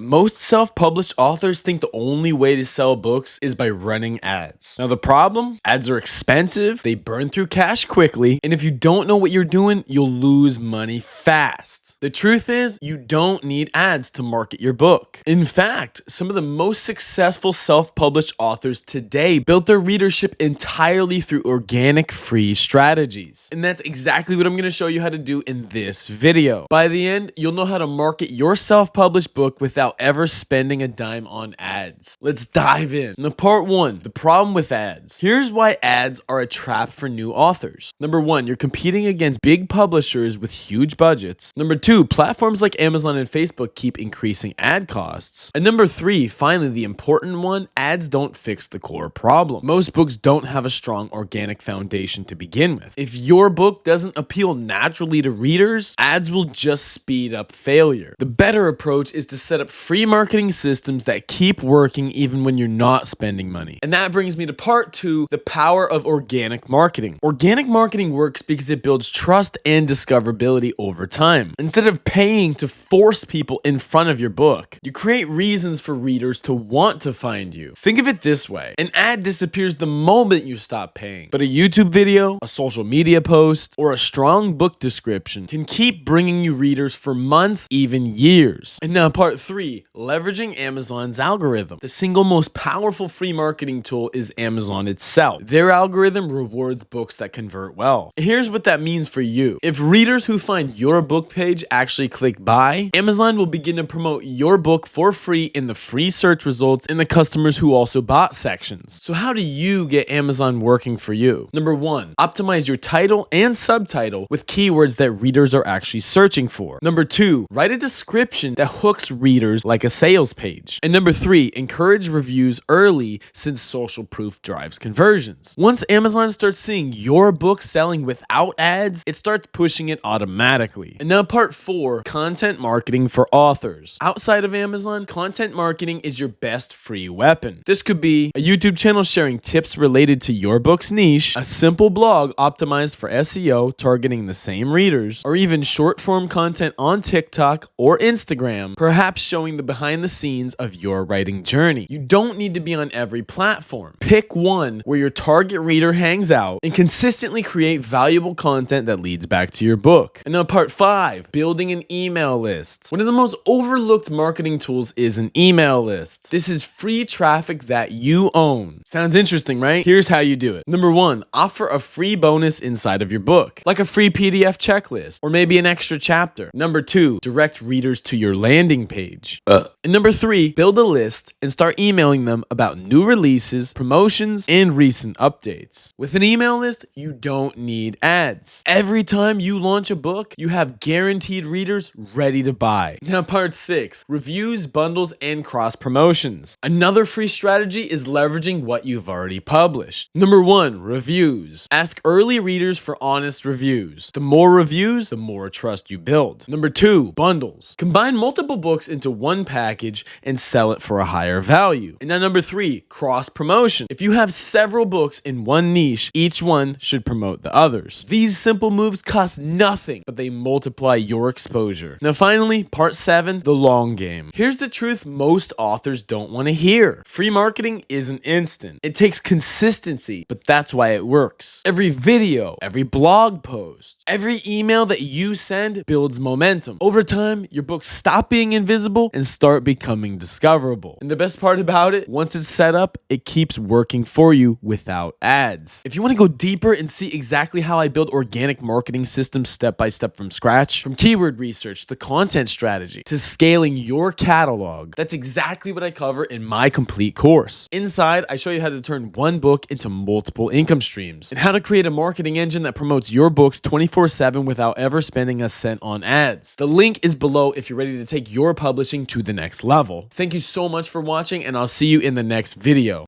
Most self-published authors think the only way to sell books is by running ads. Now the problem? Ads are expensive, they burn through cash quickly, and if you don't know what you're doing, you'll lose money fast. The truth is, you don't need ads to market your book. In fact, some of the most successful self-published authors today built their readership entirely through organic free strategies. And that's exactly what I'm going to show you how to do in this video. By the end, you'll know how to market your self-published book without ever spending a dime on ads. Let's dive in. Now, part 1, the problem with ads. Here's why ads are a trap for new authors. Number 1, you're competing against big publishers with huge budgets. Number 2, platforms like Amazon and Facebook keep increasing ad costs. And number 3, finally the important one, ads don't fix the core problem. Most books don't have a strong organic foundation to begin with. If your book doesn't appeal naturally to readers, ads will just speed up failure. The better approach is to set up free marketing systems that keep working even when you're not spending money. And that brings me to part 2, the power of organic marketing. Organic marketing works because it builds trust and discoverability over time. Instead of paying to force people in front of your book, you create reasons for readers to want to find you. Think of it this way. An ad disappears the moment you stop paying, but a YouTube video, a social media post, or a strong book description can keep bringing you readers for months, even years. And now part 3, leveraging Amazon's algorithm. The single most powerful free marketing tool is Amazon itself. Their algorithm rewards books that convert well. Here's what that means for you. If readers who find your book page actually click buy, Amazon will begin to promote your book for free in the free search results in the customers who also bought sections. So how do you get Amazon working for you? Number 1, optimize your title and subtitle with keywords that readers are actually searching for. Number 2, write a description that hooks readers like a sales page. And number 3, encourage reviews early since social proof drives conversions. Once Amazon starts seeing your book selling without ads, it starts pushing it automatically. And now part 4, content marketing for authors. Outside of Amazon, content marketing is your best free weapon. This could be a YouTube channel sharing tips related to your book's niche, a simple blog optimized for SEO targeting the same readers, or even short form content on TikTok or Instagram, perhaps showing the behind the scenes of your writing journey. You don't need to be on every platform. Pick one where your target reader hangs out and consistently create valuable content that leads back to your book. And now part 5, building an email list. One of the most overlooked marketing tools is an email list. This is free traffic that you own. Sounds interesting, right? Here's how you do it. Number 1, offer a free bonus inside of your book, like a free PDF checklist, or maybe an extra chapter. Number 2, direct readers to your landing page. And number 3, build a list and start emailing them about new releases, promotions, and recent updates. With an email list, you don't need ads. Every time you launch a book, you have guaranteed readers ready to buy. Now part 6, reviews, bundles, and cross promotions. Another free strategy is leveraging what you've already published. Number 1, reviews. Ask early readers for honest reviews. The more reviews, the more trust you build. Number 2, bundles. Combine multiple books into one package and sell it for a higher value. And now number 3, cross promotion. If you have several books in one niche, each one should promote the others. These simple moves cost nothing, but they multiply your exposure. Now finally, part 7, the long game. Here's the truth most authors don't want to hear. Free marketing isn't instant. It takes consistency, but that's why it works. Every video, every blog post, every email that you send builds momentum. Over time, your books stop being invisible and start becoming discoverable. And the best part about it, once it's set up, it keeps working for you without ads. If you want to go deeper and see exactly how I build organic marketing systems step by step from scratch, from keyword research to content strategy to scaling your catalog, that's exactly what I cover in my complete course. Inside, I show you how to turn one book into multiple income streams and how to create a marketing engine that promotes your books 24/7 without ever spending a cent on ads. The link is below if you're ready to take your publishing to the next level. Thank you so much for watching, and I'll see you in the next video.